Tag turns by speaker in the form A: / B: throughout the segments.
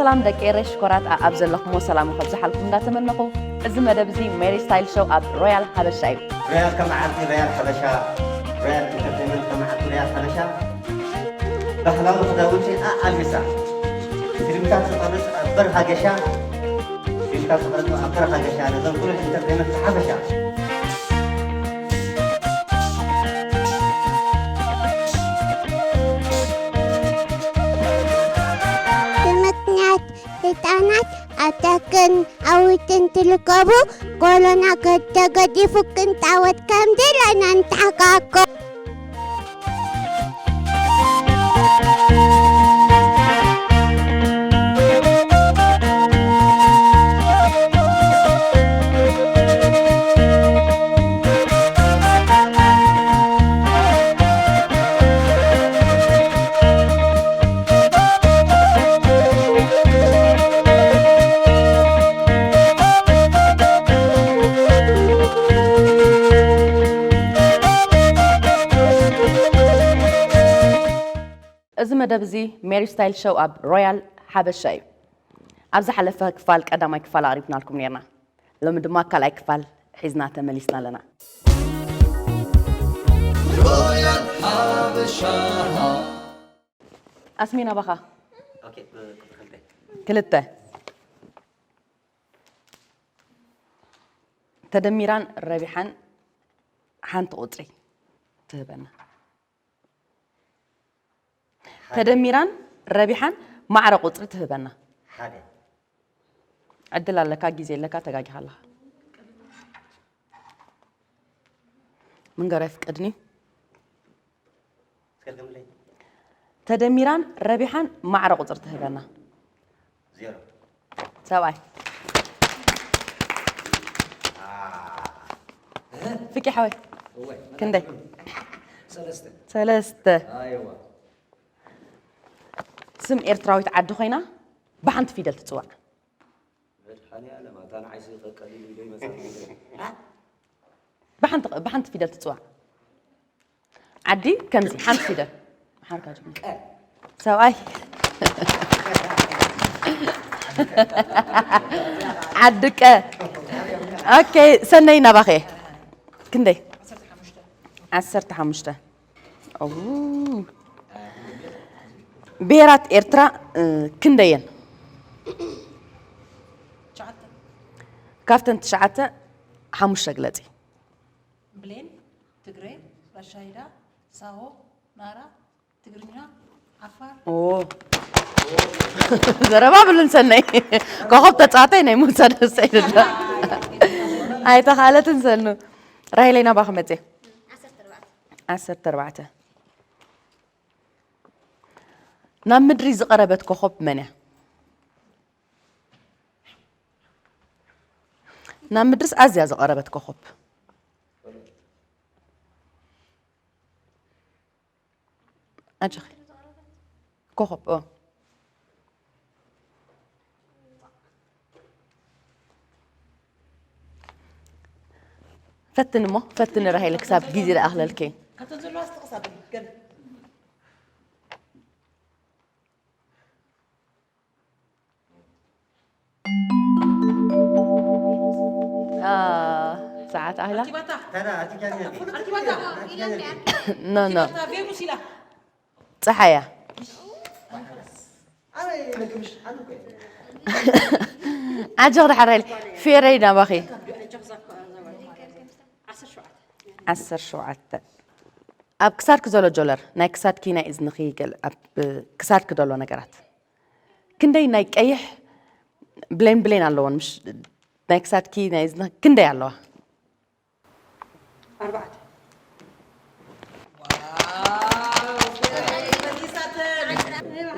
A: سلام دكيرش كرات أبزل لكم وسلام وخبز حالكم لا تمنقوا إذا دبزي ماري ستايل شو أب رويال حبشة
B: رويال كما عرفتي رويال حبشة رويال انترتينمنت كما عرفتي رويال حبشة بحلاوة خداوتي ألبسة فيلمتات تقرص أبرها قشة فيلمتات تقرص أبرها قشة نظام كل انترتينمنت حبشة
C: Tanat atakan awitin tilkabu kalau nak jaga di fukin tawat kamdilanan takako.
A: إذا مدبزي ماري ستايل شو أب رويال حبشة أبز حلفها كفال قدامي كفال عرفنا لكم نيرنا لو مدما كلا كفال حزنا تمليسنا لنا رويال حبشة أسمينا بخا
B: أوكي
A: كلته تدميران ربيحان حانت قطري تهبنا تدميران ربيحان معرق قطري تهبنا
B: حاجة
A: عدل لك جزء لك تجاج حالها من قريف قدني تدميران ربيحان معرق قطري تهبنا
B: زيرو
A: سواي فيكي حوي كندي ثلاثة
B: أيوة
A: سم إيرتراوي تعدو خينا بحنت في دلت تسوع
B: حالي أنا ما كان عايز يقلل لي مثلا
A: بحنت في دلت تسوع عدي كنزي حنت في دل حركة جميلة سواي عدك أوكي سنينا بخي كندي عسرت حمشته أوه بيرات إرترا كنديين كافتن تشعته حمشة قلتي
D: بلين تجري رشايدا ساو نارا تجرينا عفار
A: أوه زربا بلنسني كخبت تعطينا يموت السيد الله هاي تخالة تنسلنو راهي لينا باخمتي 14 نام مدري زقربت كخب منه نام مدرس أزيا زقربت كخب أجخي كخب فتن راهي الكساب جيزي لأهل الكي
D: كتنزلوا استقصى قل
A: ساعات أهلا
D: كيباتا
B: ترى أتكلم
D: كيباتا
A: نو
D: فيرو سيلا
A: صحيح عجر حريل في رينا بخي 10 شوعات أب كسار كزولو جولر ناي كسار كينا إذن خيقل أب كسار كدولو نقرات كندي نايك أيح بلين اللون مش ناي كسار كينا إذن كندي اللون
D: 4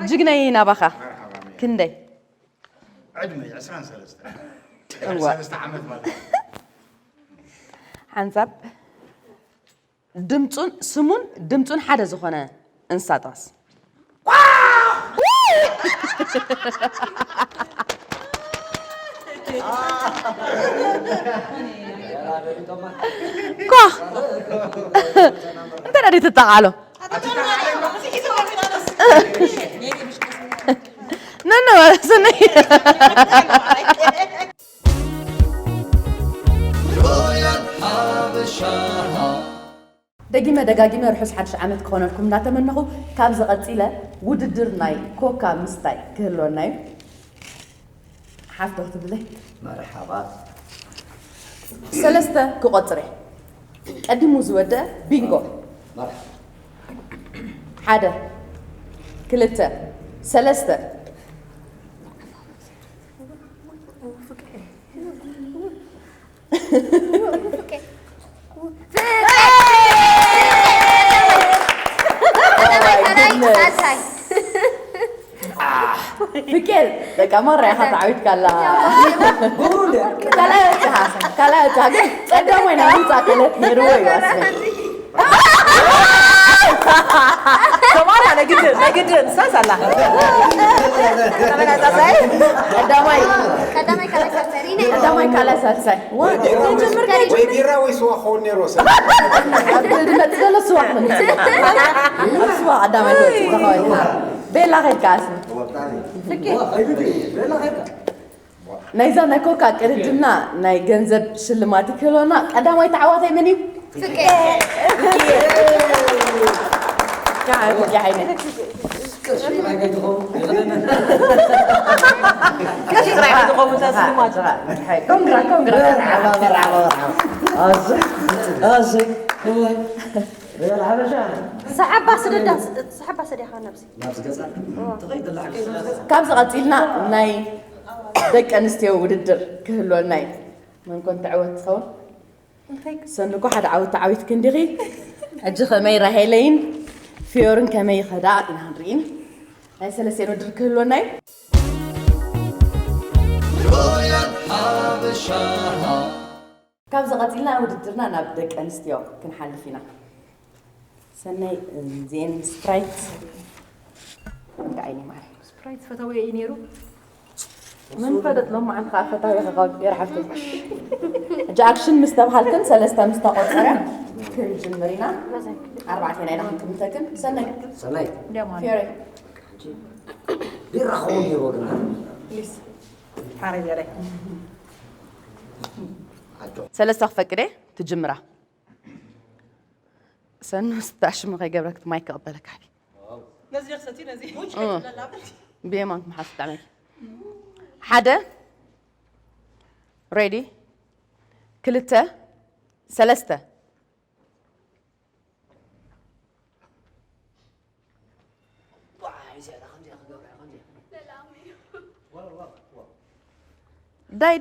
A: جينا بخا كندي
E: عدمي 20 سلسلة
A: أيوة.
E: 20 عمت مالك
A: حنسب دمتون سمون دمتون حدا زخنا انساتاس كوخ انت نادي تتعالوا نو سني دقيمة رحوس حدش عمد كونركم ناتمنخو كابز قتيلة وددر ناي كوكا مستاي كهلو ناي حافظة تبلي
F: مرحبا
A: سلسة كقطري قدمو زودة بينغو
F: مرحبا
A: حدا كلتا سلسة فكر لك مرة يا خط عيد كلا كلا قدام وين أنت كلت نروي واسمه
D: كمان أنا جدا ساسلا
A: قدامي كلا ساتساي
E: ويديرا ويسوا خوني روسا
A: تدل سواق من سواق قدامي بيلا غير كاسم نايزا نكوكا كردنا ناي جنزب شلماتي كلونا قدامي تعواتي مني كعب يا عيني
D: كيف رايح تقوم تسلمات
A: كونغرا
G: صحبة سديها نفسي
A: كابز قتيلنا ناي دك أنستيو وددر كهلو ناي من كنت عوت خون سنكو حد عوت كندغي أجي خمي رهيلين فيورن كمي خداع إنهارين ناي سلسين ودر كهلو ناي كابز قتيلنا وددرنا نابدك أنستيو كنحل فينا سناي زين سبرايت عيني معي
G: سبرايت فتاوي ينيرو
A: من فدت لهم عن خافتها يا خاف يرحفتك جاكشن مستبحالكن سلسته مستقصره كل جمرينا 4 هنا عندكم تكن سناي فيري
F: دير خوني روغنا
D: حاري عليك
A: سلسته فكري تجمره سنو ستاشم غي قبلك ما يقبلك حبيبي
D: نزي خساتي نزي
A: بيمانك محاسب تعمل حدا ريدي كلتا سلسته داي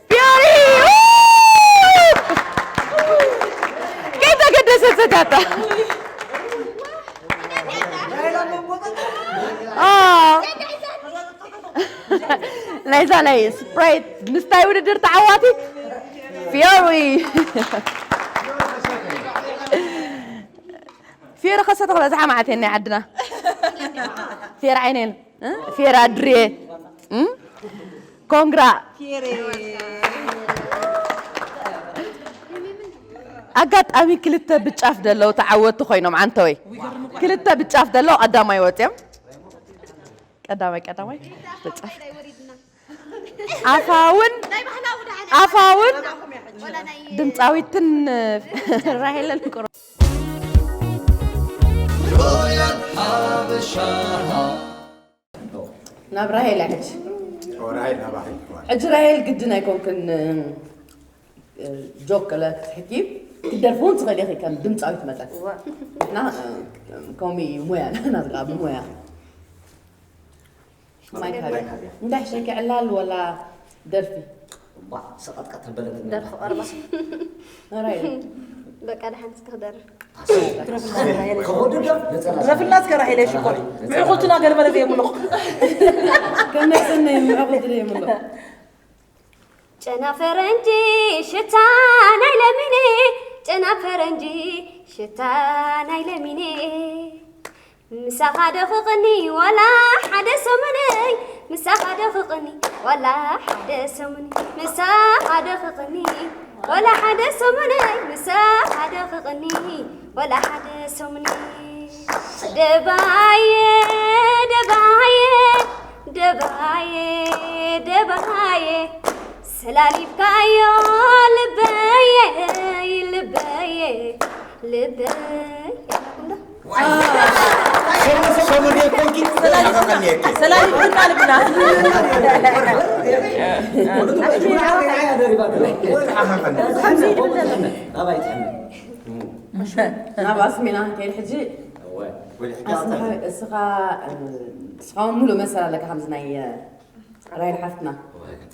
A: فيوري كده ستاتا نايزا ناي سبرايت نستاي ودر تعواتي فيوري فيرا خاصة تغلى زعما عتيني عدنا فيرا عينين فيرا دري كونغرا أقطعمي كلتا بتشاف دلو تعودت خوينهم عن توي كلتا بتشاف دلو قدام يوتيم قدامي بتشاف عفاون دمصاويتن راهيل الكرة ناب راهيل حج
E: وراهي نباحي
A: حج راهيل قدنا يكون كن جوك لا تحكي تدرفون تغلي كان دمصاويت مثلا احنا كومي مويا نزغاب مويا مايك هذا ندح شكي علال ولا درفي
F: سقط قتل بلد
G: درف أربعة
A: راهيل
G: بقى أنا حنسك درف
D: درف الناس كراهي ليش يقول قلت قال بلد يملق
A: كنا سنة معقد لي ملو
G: جنا فرنجي شتان لمني جنا فرنجي شتان لمني مساخ دخقني ولا حد سمني مساخ دخقني ولا حد سمني مساخ دخقني ولا حد سمني مساخ دخقني ولا حد سمني دبايه دبايه دبايه سلالي بكايو لبايه
D: سلام كنا لبنا
A: أنا باسمينا كي الحجي
B: والحكاية
A: السخاء مولو مثلا لك حمزنا راي حفتنا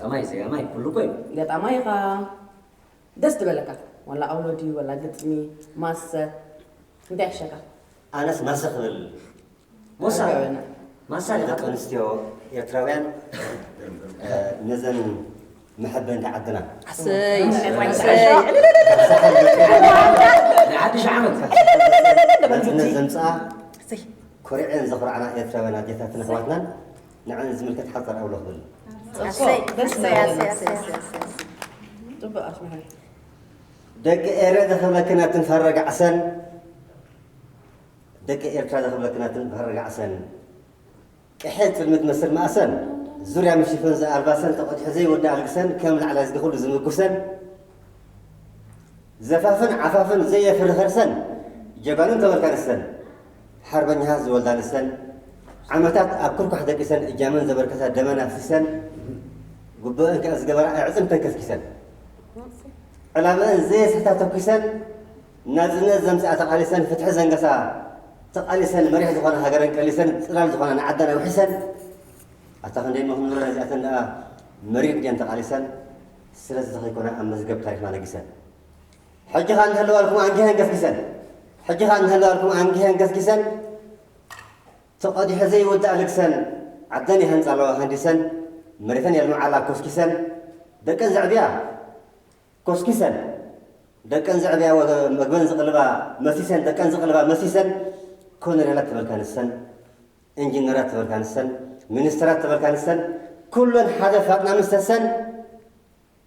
F: أماي كله كوي
A: قد أمايقا دست بلك ولا أولودي ولا قدمي ماس ندح شكا
B: أنا مسخ
F: موسى ما سالك
B: أنستيو يتراوين نزن محبين تعدنا
F: عادش عمل
B: نزن ساعة كوريين زخر على يتراوين جثتنا خواتنا نعم زملكة حضر أو لغل
A: طب أسمعي
B: دق إيرا دخل كنا تنفرج عسن دق إيرا دخل كنا تنفرج عسن كحيت في المتمسر ما أسن زوريا مش فنز أرباسن تقعد حزي ودع الجسن كامل على زدخول زمل كسن زفافن عفافن زي فرخرسن جبانون تمركان السن حرب نهاز ولدان السن عمتات أكل كحدة كسن إجامن زبركسا دمنا في السن قبائل كأزجبر عزم تنكسكسن علامة زي سحتاتو كسن نازلنا زمس أتقاليسن فتح زنقسا تقاليسن مريح زخنا هجرن كاليسن سلال زخنا عدنا وحسن أتقن دين مهم نور زياتنا مريح جن تقاليسن سلز زخي كنا أم مزجب تاريخ ما نجسن حج خان هلو لكم عنجهن كسكسن حج خان هلو لكم عنجهن كسكسن تقعد حزي ودع لكسن عدني هنز على هندسن مريثن يلمع على كوسكسن دكان زعبيا كوسكسن دكان زعبيا ومجبن زقلبا مسيسن دكان زقلبا مسيسن كونريلات تبركانسن انجينيرات تبركانسن مينسترات تبركانسن كلن حدا فاقنا مستسن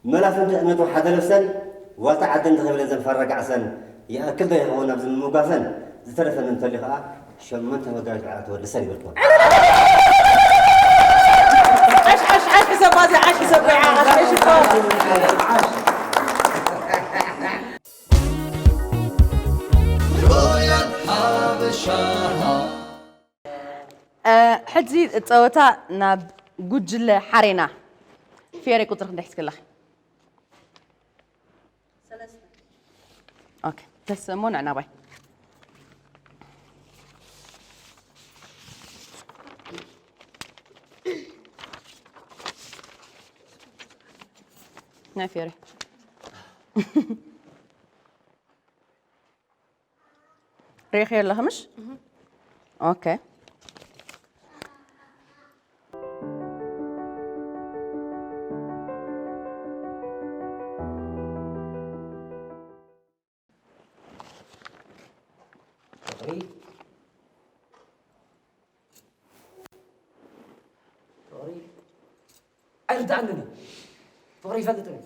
B: ملافن تأمنتو حدا لفسن وتعدن تغيب لازم فرق عسن يأكل ده يهون أبزم المقاسن زترفن من تلقاء شمنت وقعت على تور لساني بالكون
D: عاش حسب مازي عاش حسب
A: حجي تصوتا ناب جوجل حرينا فيري كنت رح نحكي لك اوكي تسمون عنا باي نافيري ريخ يلا همش اوكي
F: أرد عنني فقري فقدتني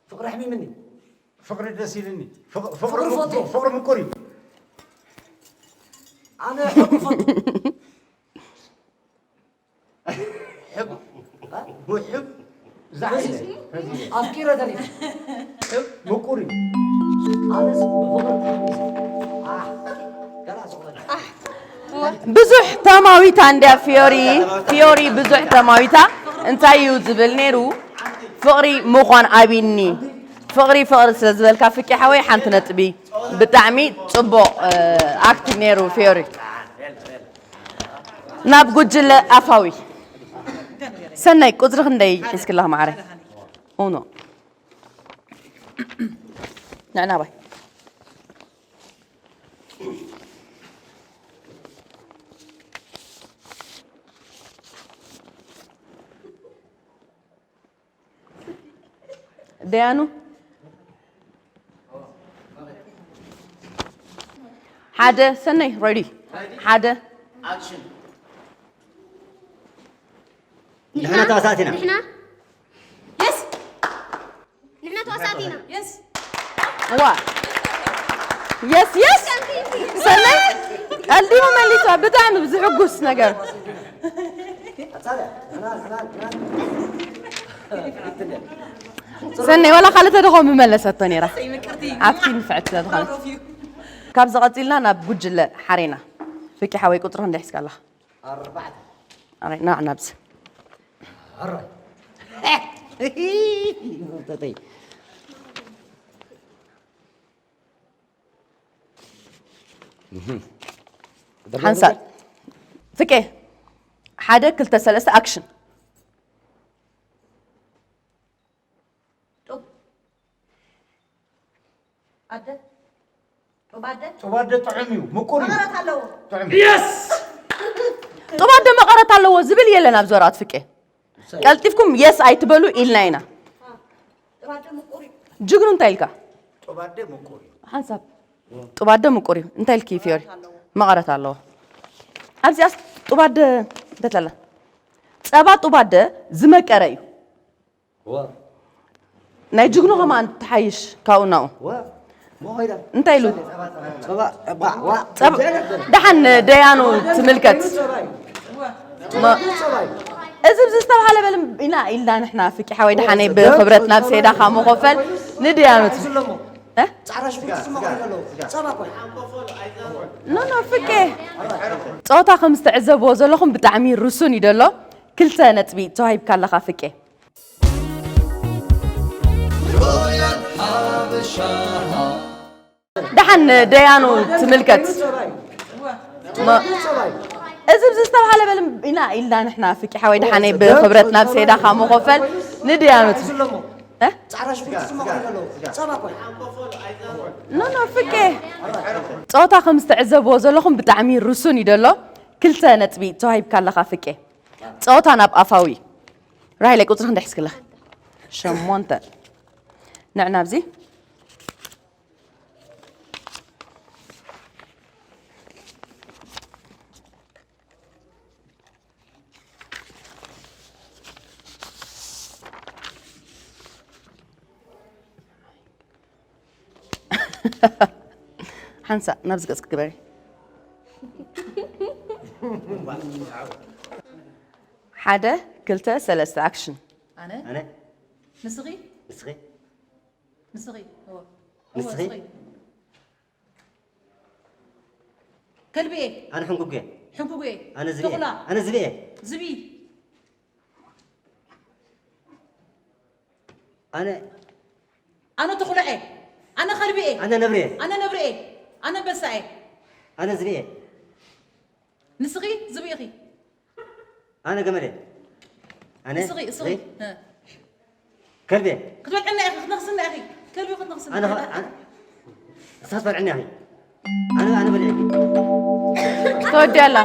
F: فقري حمي مني
E: فقر دسيلني فقر مكوري
F: أنا حب فضل
E: حب محب زعيم
F: أفكير دليل
E: حب مكوري
F: أنا بفضل
A: بزح تماويتا عندها فيوري بزح تماويتا انتي يوزبل نيرو فقري مخوان أبيني فقري سلزبل كافيكي حوي حانت نتبي بتعمي تبو أكت نيرو فيوري ناب جل أفاوي سنة كذر خندي حس كلها معري أونو نعم باي ديانو حدا سنة ريدي حدا
B: اكشن نحن توساتنا
C: نحن يس نحن توساتنا
D: يس
A: وا يس سنة اليوم اللي صار بتعمل بزحقوس نجار سنة ولا خلت دخول مملسة تانيرة عارفين فعت دخول كابز قتيلنا أنا بوجل حرينا فيك حوي كترهن ده حسك الله
F: 4
A: أري نعم نبز حنسال فيك حدا كلتا ثلاثة أكشن
D: عدد
E: وبعد طعمي مكوري
D: مغرات هلو
E: يس
A: طبعا ده مقرات على وزبل يلا نبزورات فيك قلتفكم يس أيتبلو إلنا جغرون تايلكا
E: وبعد مكوري
A: حسب طبعا ده مكوري انت الكي فيوري مقرات الله أبزي أص طبعا ده بتلا طبعا ده زمك أريو نايجغنو كمان تحيش كاوناو
F: مو هيدا
A: انت يلو
F: طب
A: دحن ديانو تملكت ما إذا بزستو على بالم إنا إلا نحنا فيك حوي دحني بخبرتنا بسيدا خامو خفل نديانو ها
F: تعرف فيك اسمه قالوا صباح
A: نو فيك صوتا خمس تعزب وزلهم بتعمير رسوني دلو كل سنة تبي توهيب كان لخا فيك دحن ديانو تملكت ما إذا بزستو على بالم إنا إلا نحنا فيك حوي دحني بخبرتنا بسيدا خامو خفل نديانو ها
F: تعرف فيك اسمه قالوا صباح
A: نو فيك صوتا خمس تعزب وزلهم بتعمير رسوني دلو كل سنة تبي توهيب كان لخا فيك صوتا أنا بأفاوي راهي لك قطرة ندحس كلها شمونتا نعنابزي حنسى نبز قصك كبيري حدا كلتا ثلاثة أكشن
B: انا
D: نصغي هو
B: نصغي
D: كلبي ايه
B: انا حنقوقي
D: حبوب ايه
B: انا زبي
D: تغلى
B: انا زبي
D: زبي
B: انا
D: تغلى ايه انا خلبي ايه
B: انا نبري
D: انا نبري ايه انا بس ايه
B: انا زبي
D: نصغي زبي اخي
B: انا قمري انا
D: صغي ها
B: كلبي
D: كنت عندنا يا اخي نغسلنا يا اخي كلبي كنت نغسلنا
B: انا صفر عني اخي انا بلعب
A: تودي الله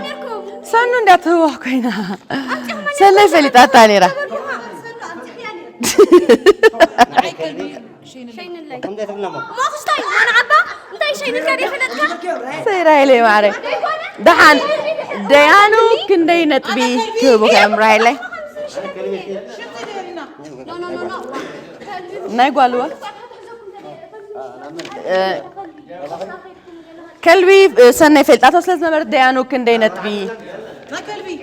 A: سنو ندات هو كوينا سنة فلت أتانيرا
C: شين اللي
B: كم ده تبنا
C: ما خشتاي انا عبا انت شين الكاري فلتك
A: سيرا إلي معري دحان ديانو كندي نتبي كيبو كام رايلي
C: نو
A: ناي قالوا كلبي سنة فلت أتصل نمر ديانو كندي نتبي
D: ما كلبي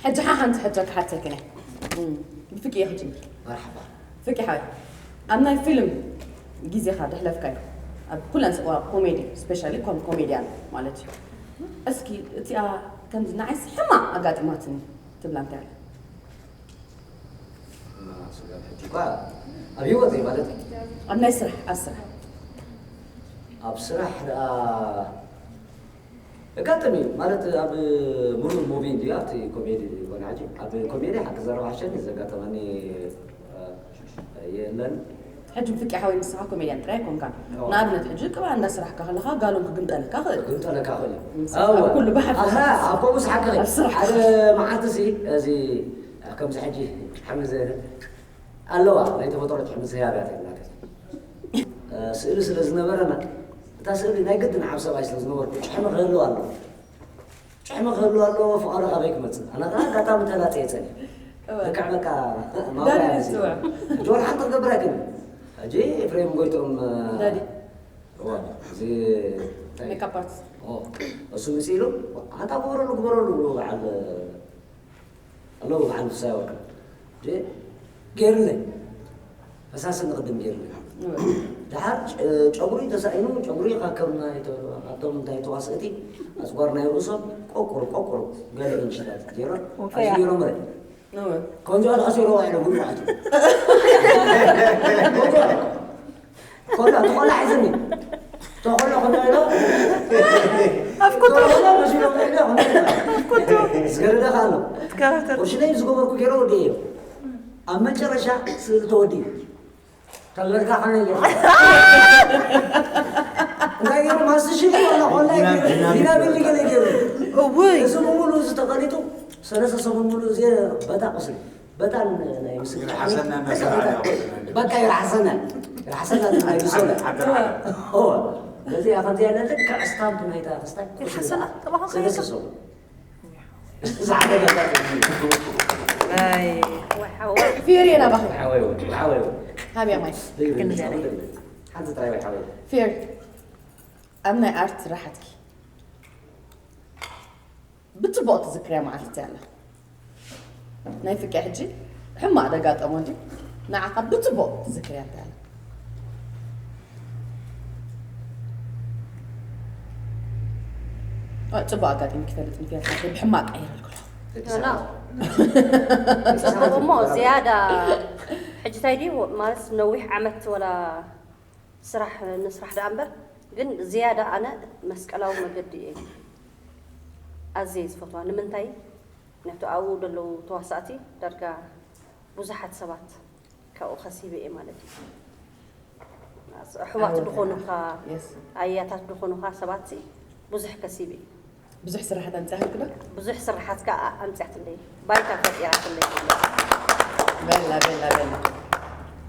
A: حجة حنت حجة حتى كنا فكي يا حجي
F: مرحبا
A: فكي حاي أنا فيلم جيزي خاد حلف كاي كل أنس كوميدي سبيشالي كوميديان مالتي أسكي تي كان نعيس حما أقعد ماتني تبلان تعال
F: أبي وضعي مالتي
A: أنا يسرح أسرح
F: أبصرح قاتمي مالت أب مرور موفين دياتي كوميدي وانا عجيب أب كوميدي حق زرع عشان إذا قاتمني يلن
A: حجم فكي حاول نسرح كوميديان ترايكم كان نابنت حجي كمان نسرح كهلها قالوا قمت أنا كاخذ
F: قلت أنا كاخذ
A: كله بحث
F: أها أبو بس حكى
A: أبصرح
F: على معاتسي زي كم زحجي حمزة الله لا يتفطرت حمزة يا بيتك سئل سلزنا تاسلي ناي قد نعب سبع سلزنا شحما غيروا الله شحما غيروا الله فقرا غبيك مت أنا قاعد قطع ثلاثة سنة كعبك ما بعرف جول حتى قبرك أجي فريم قويتهم
A: دادي
F: زي
A: ميك اب ارتست
F: أسوي مسيلو هذا بورو على الله عن ساوك جي جيرلي أساسا نقدم جيرلي دحر جبري تسألينه جبري قاكمنا أتوم تواصلتي أصغرنا يوصل كوكر قال إن شاء الله كثيرا أسيرو مرة كون جال أسيرو واحد أقول واحد كون تقول عايزني تقول له خدنا له
D: أفكتو
F: لا مش له سكر ده خالو
D: تكرهت
F: وش نيجي زقوم كيرو ديو أما جرشة سيرتودي كلر كأنه يا لا يوم ما سشيل ولا هنا بيجي كله يجيبه
D: أوي
F: اسمه مولو زتقاليتو سنة سمو مولو زي بتا قصري بتا نايمسك
E: حسنا نسرع
F: بكا الحسنة نايمسونا هو الذي أخذتي أنا لك أستام بنايتا أستام
D: الحسنة طبعا
F: سنة سمو زعلة
D: أي
A: فيري أنا بخير
F: حاول
A: هابي يا ماي
F: حتى تراي حاول
A: فير أمنا أرت راحتك بتبقى تذكريها مع التالة نايفك يا حجي حما دقات أمونتي نعقد بتبقى تذكريها التالة تبقى قاعد يمكن فيها تحكي بحماك أيها الكل
G: لا مو زيادة حجتي دي مالس منوح عمت ولا نسرح دامبر ግን زيادة أنا مسكلاو مجدي عزيز فطوان نمنتاي نحتو أعود لو تواساتي درجة بزحت سبات كأو خسيبة إيمانتي حوات دخونها آياتات دخونها سباتي بزح كسيبة
A: بزح سرحات أنت كده
G: بزح سرحات كأمسحت اللي بايتا فتيات اللي
A: بلا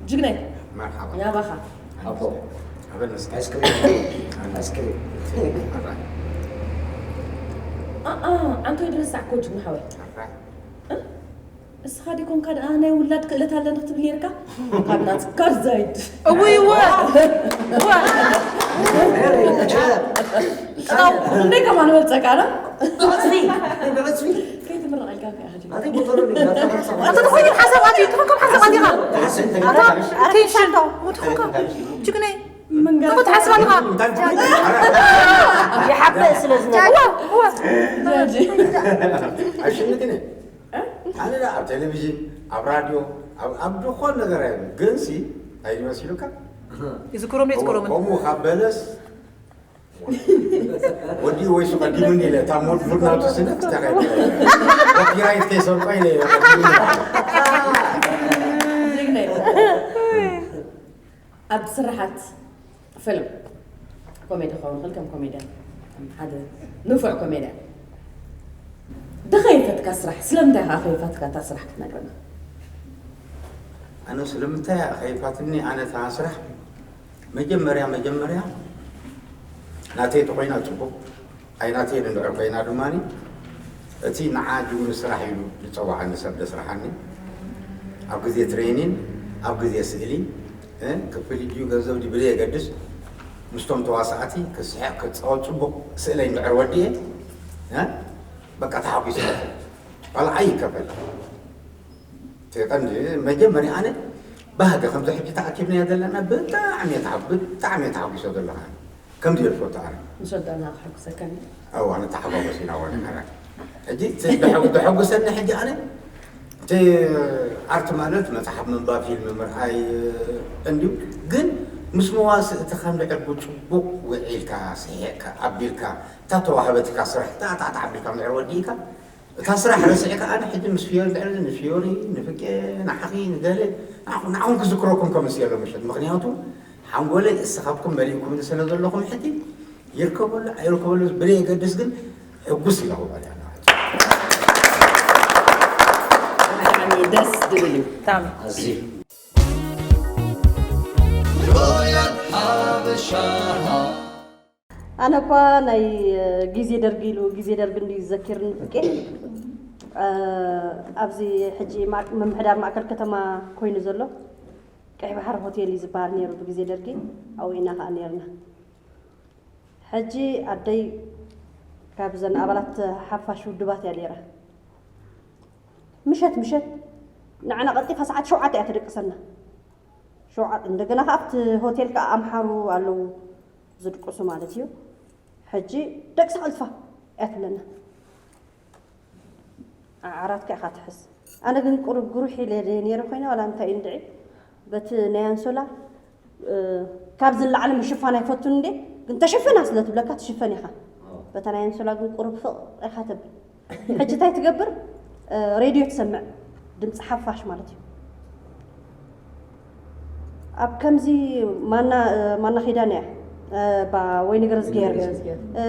A: جنيه
E: مرحبا
A: يا بخا
F: أبو
E: قبل نسكت
F: آيس كريم
A: أنتو يدرس عكوج محاول بس خادي يكون كان أنا ولاد كلت هلا نكتب ليركا كان ناس كار زايد
D: أوي
A: ليه كمان بلتك أنا
F: بعصفي
A: كيف مرة على الكافي أحد
F: هذه بطلوني
D: أنت تخوني بحساباتي تخونكم حساباتي أتين شلتو وتخونكم جنيه
A: من قال
D: تخون حساباتها
G: يحب سلزنا
A: جاجي
E: عشان كده أنا لا على التلفزيون على الراديو أبدو خون نقرأ جنسي أي مسيلوكا
D: يذكرهم
E: كم خبلس ودي ويسو قديمني له تامور فرنا تسنة تستعد وكيرا يتكسر قايله
A: أب صرحت فيلم كوميدي خون خلكم كوميديان هذا نوفع كوميديان دخيفتك أسرح سلمتها خيفتك تسرح تنقلنا
E: أنا سلمتها خيفاتني أنا تاسرح مجمريا ناتي تقينا تبو أي ناتي ندعو قينا دماني أتي نعاجو نسرح يلو نتوعى نسب نسرحني أو جزء ترينين أو جزء سئلي كفلي ديو جزء دي بريه قدس مستوم تواسعتي كسحق كتصاوت شبك سئلين بعرودية بقى تحبي سئل على أي كفل تقدر مجمع أنا بهذا خمسة حبي تعكبني هذا لنا بتعم يتعب يسود الله كم دير فوت أنا
A: نشد أنا حق سكن
E: أو أنا تعب بس هنا ولا أنا جيت بحب سنة حاجة أنا عرفت مالت ما تحب من باب فيلم مرحاي عندي جن مش مواسع تخمن عربو تشبك وعيلك سيك عبيلك تتوهبتك صرح تعبيلك من عروديك تصرح رسعك أنا حد مسفيوري تعرف مسفيوري نفك نحقي ندالي نعم كذكركم كمسيرة مشهد مغنياتهم حنقول استخابكم مليكم من سنة لكم حتى يركبوا بريه قدس جن قصي له بعد
A: يعني دس دبليو
D: تمام
F: عزيز
G: أنا ناي جيزي درجيلو جيزي درجندي يذكرني فكي أبزي حجي من حدار معكل كتما كوين زلو كيف بحر هوتيلي زبار نيرو بجيزي درجي أو إنها نيرنا حجي أدي كابزن أبلت حفاش ودبات يا ليرة مشت نعنا قلتي فساعات شو عاد أترك سنة شو عاد عندنا خافت هوتيل كأمحرو على زدق سمالتيو حجي دكس ألفا أتلنا عرفت كأخذ حس أنا كنت قرب جروحي لديني رخينا ولا أنت إندعي بت نيانسولا كابز العالم يشوفنا يفوتون دي كنت شفنا سلت بلا كتشوفني خا بتنيانسولا كنت قرب فوق أخذب حجي تاي تقبر راديو تسمع دمس حفاش مالتي أب كمزي مانا خيدانيا با وين غرز غير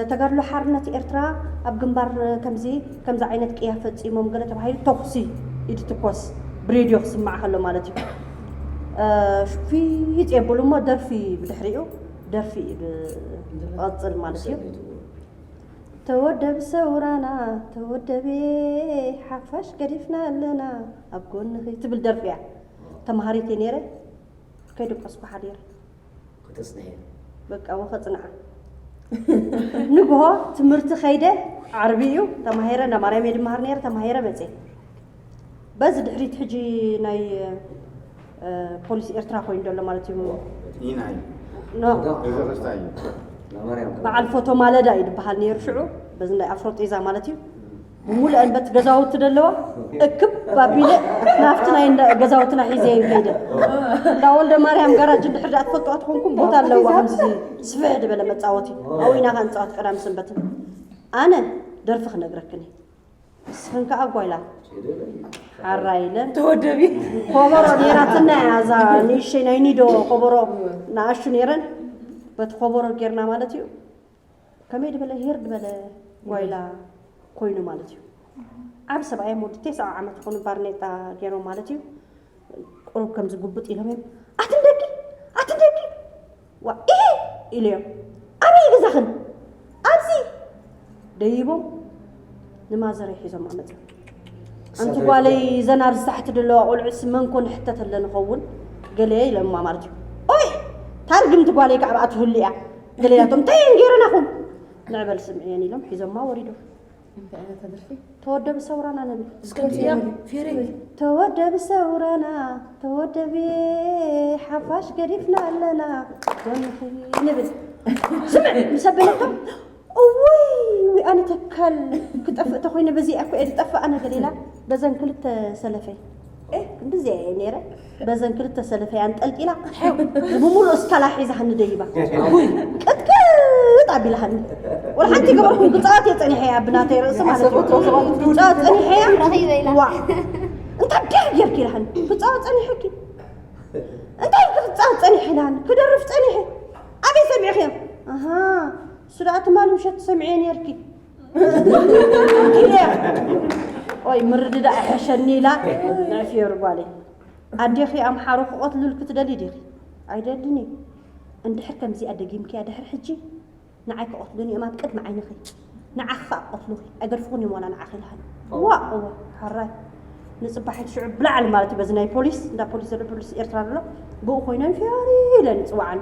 G: تقارلو حرنة إرترا أب جنبار كمزي عينت كيافة إمام قالت بهاي توخسي يدتكوس بريديو سمع خلو مالتي في يتقبلوا ما درفي بدحريو درفي بأصل مالتي تودب سورانا تودبي حفاش قريفنا لنا أبقون خي تبل درفيع تمهاري تنيرة كيدو قصب حدير
F: كنت صنعي
G: بقى وقت صنع نقوها تمرت خيدة عربيو تمهيرة نماري ميد مهار نير تمهيرة بزي بس دحريت حجي ناي بوليس إرترا خوين دولا مالتي
E: يناي
G: نو
E: إذا رستاي
G: مع الفوتو مالا دايد بحال نير شعو بس ناي أفروت إذا مالتي مول أن بت جزاوت دلوا أكب بابيله نافتنا جزاوتنا حزين كيدا لا ولد مريم جرى جد حرة فوتو أتخونكم بوتا لو همزي سفيد بلا ما تعوتي أو إنا كان تعوت كلام سنبتن أنا درفخ نجركني بس هنك أقويلا حرايلا
A: تودبي
G: خبرو نيراتنا يا زا نيشي نينيدو خبرو ناشو نيرن بت خبرو كيرنا مالتيو كميد بلا هيرد بلا قويلا كوينو مالتيو عب سبعي مود 9 عامات كون بارنيتا جيرو مالتيو قرب كم زغبط إلهم أتندقي وا إيه إليهم أبي يجزخن أمسي ديبو لما زري حزم عمتي أنت قالي زناب تحت دلوا أقول عسمان كون حتى تلنا نخون قال لي لما مالتيو أوي ترجم تقالي كعباته اللي قال لي أنتم تين جيرنا خون نعبل سمعيني لهم حزم ما وريدو
A: أنت أنا تدري
G: تودب سورانا نبي
A: سكنتي فيري
G: تودب سورانا تودبي حفاش قريفنا لنا نبي سمع مسبنتهم وي أنا تكل كنت تخوينا بزي أكو إيه تطفى أنا قليلا بزن كلت سلفي إيه كنت زي نيرة بزن كلت سلفي أنت قلت إلا بمول أسكالا حيزة هنديبا تعبي لهن ولا حتى قبلكم قطعات يتعني حياة بناتي رأس مالتي قطعات أني حياة وا أنت بدي يركي لهن قطعات أني حكي أنت قطعات أني حلان كدرفت أني حي أبي سمع خير أها سرعة مالي مشت سمعين يركي أي مرد دا حشني لا نعرف يرقالي أدي أخي أم حاروخ قتلوا الكتدلي ديخي عيدني عند حكم زي أدقيم كي أدحر حجي نعاك قتلوني أما تقد معي نخي نعخ قتلوه أقرفوني ولا نعخي لهن وا حراي نصبح الشعب بلعل مالتي بزناي بوليس دا بوليس إرترا له بو خوينا فياري لن صوعن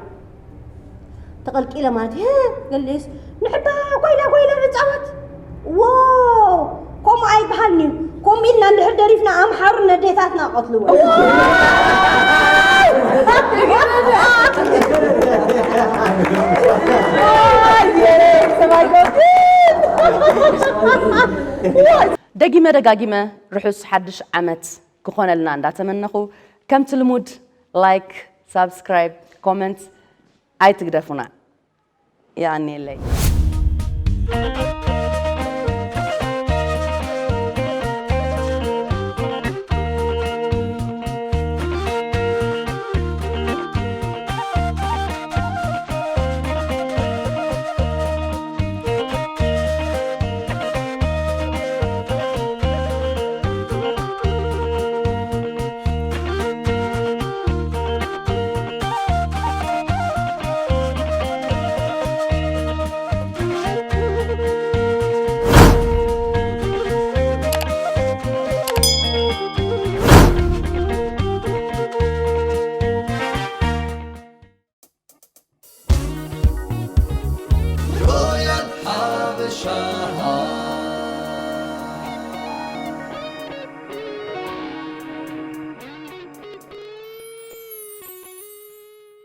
G: تقلق إلى مالتي قال ليش نحبها قويلة نتصوت واو كم أي بحالني كم إلنا نحر دريفنا أم حرنا ديثاتنا قتلوا
A: دقيمة رحوس حدش عمت كخونا لنا عند أتمنخو كم تلمود لايك سبسكرايب كومنت أي تقدفونا يعني لي
H: رويا الحبشة